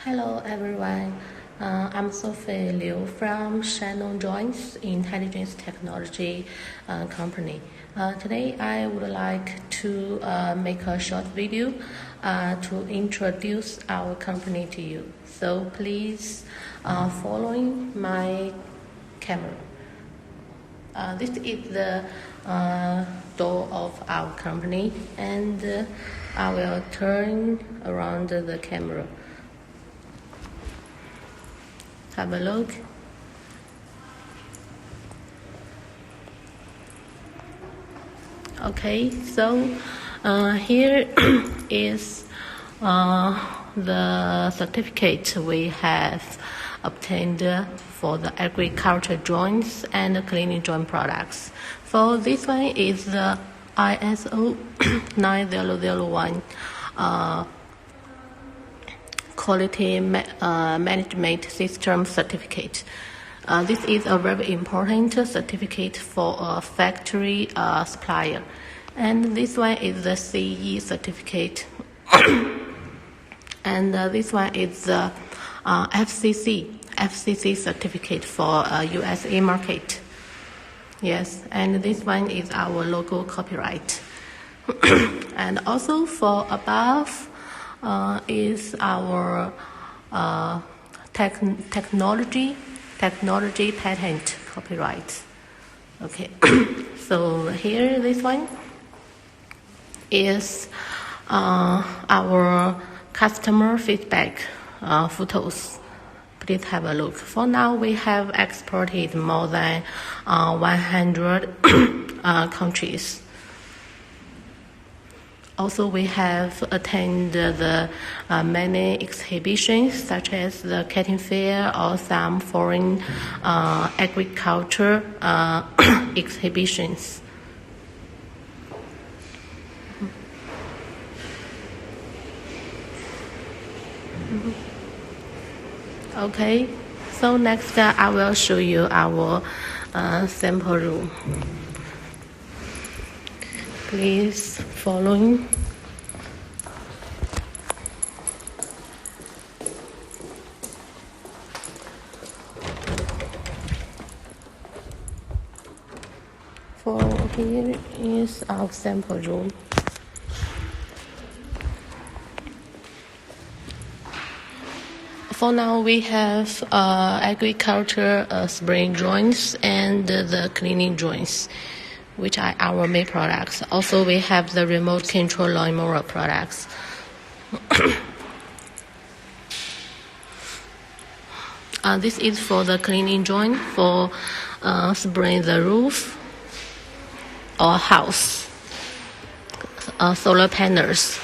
Hello everyone, I'm Sophie Liu from Shannon Joyance Intelligence Technology Company. Today I would like to make a short video to introduce our company to you. So please following my camera. This is the door of our company, and I will turn around the camera. Have a look. Okay, so here is the certificate we have obtained for the agriculture joints and cleaning joint products. So this one is the ISO 9001 Quality Management System Certificate. This is a very important certificate for a factory supplier. And this one is the CE certificate. And this one is the FCC certificate for USA market. Yes, and this one is our logo copyright. And also for above is our technology patent copyright. Okay, so here this one is our customer feedback photos. Please have a look. For now, we have exported more than 100 countries. Also, we have attended the many exhibitions, such as the Cutting Fair or some foreign agriculture exhibitions. Okay, so next I will show you our sample room. Please following. For here is our sample room. For now, we have agriculture spraying joints and the cleaning joints, which are our main products. Also, we have the remote control lawnmower products. This is for the cleaning joint for spraying the roof or house, solar panels.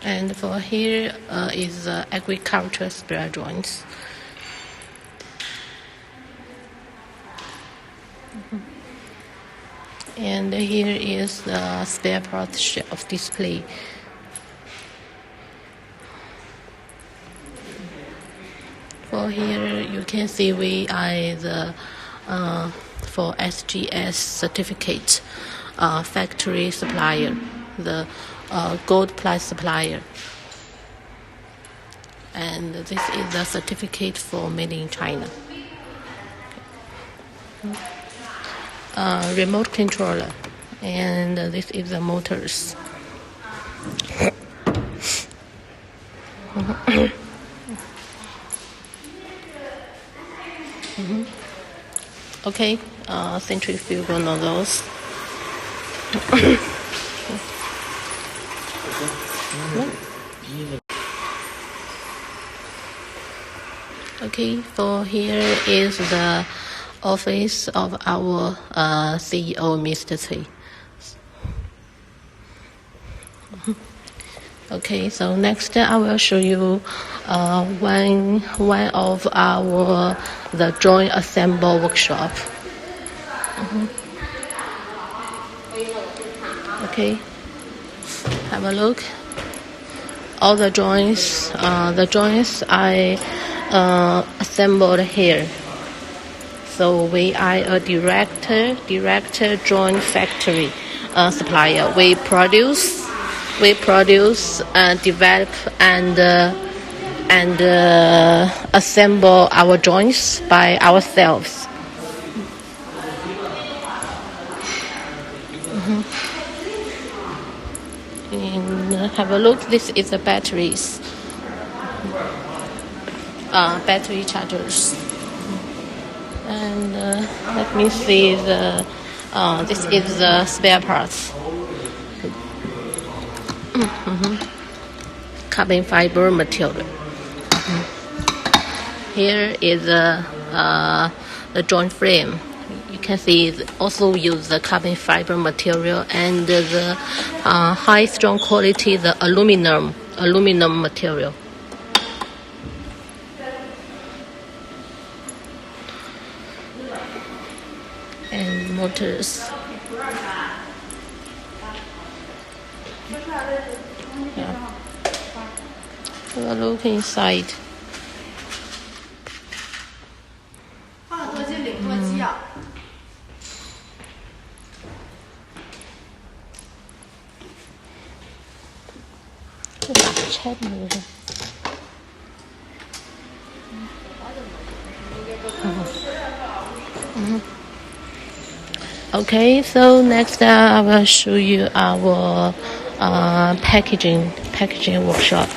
And for here is the agriculture spray joints. And here is the spare part shelf display. For here, you can see we are the for SGS certificate factory supplier, the gold plus supplier. And this is the certificate for made in China. Remote controller, and this is the motors. Okay, centrifugal nozzles. Okay, for here is the office of our CEO, Mr. Cui. Okay, so next I will show you one of our the joint assemble workshop. Okay, have a look. All the joints I assembled here. So we are a direct joint factory supplier. We produce we produce, develop, and assemble our joints by ourselves. And have a look. This is the batteries, battery chargers. And let me see the. This is the spare parts. Carbon fiber material. Here is the joint frame. You can see it also use the carbon fiber material and the high strong quality the aluminum material. And motors. Yeah. Have a look inside. Okay, so next I will show you our packaging workshop.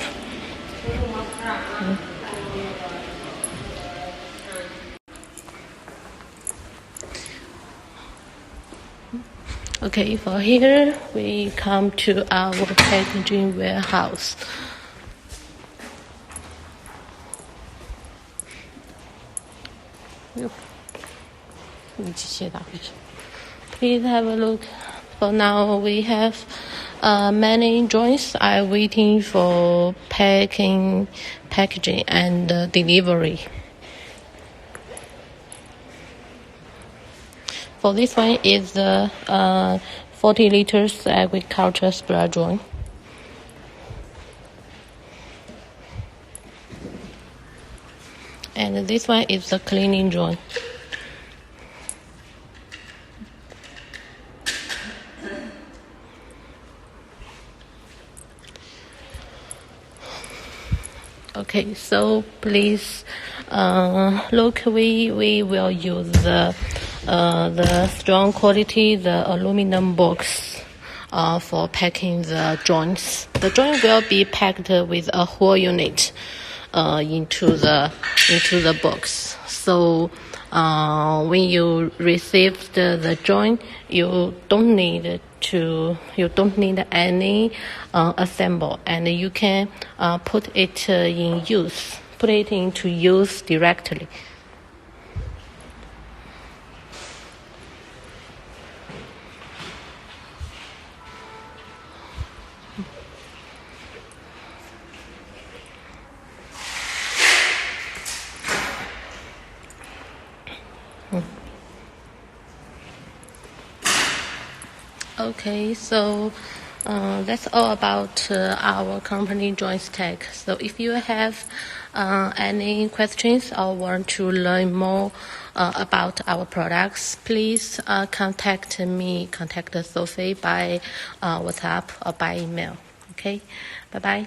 Okay, for here we come to our packaging warehouse. Please have a look. For now, we have many joints are waiting for packaging, and delivery. For this one is the 40 liters agriculture spray joint. And this one is the cleaning joint. Okay, so please look. We will use the strong quality the aluminum box for packing the joints. The joint will be packed with a whole unit into the box. So when you receive the joint, you don't need any assemble, and you can put it into use directly. Okay, so that's all about our company Joyance Tech. So if you have any questions or want to learn more about our products, please contact Sophie by WhatsApp or by email. Okay, bye-bye.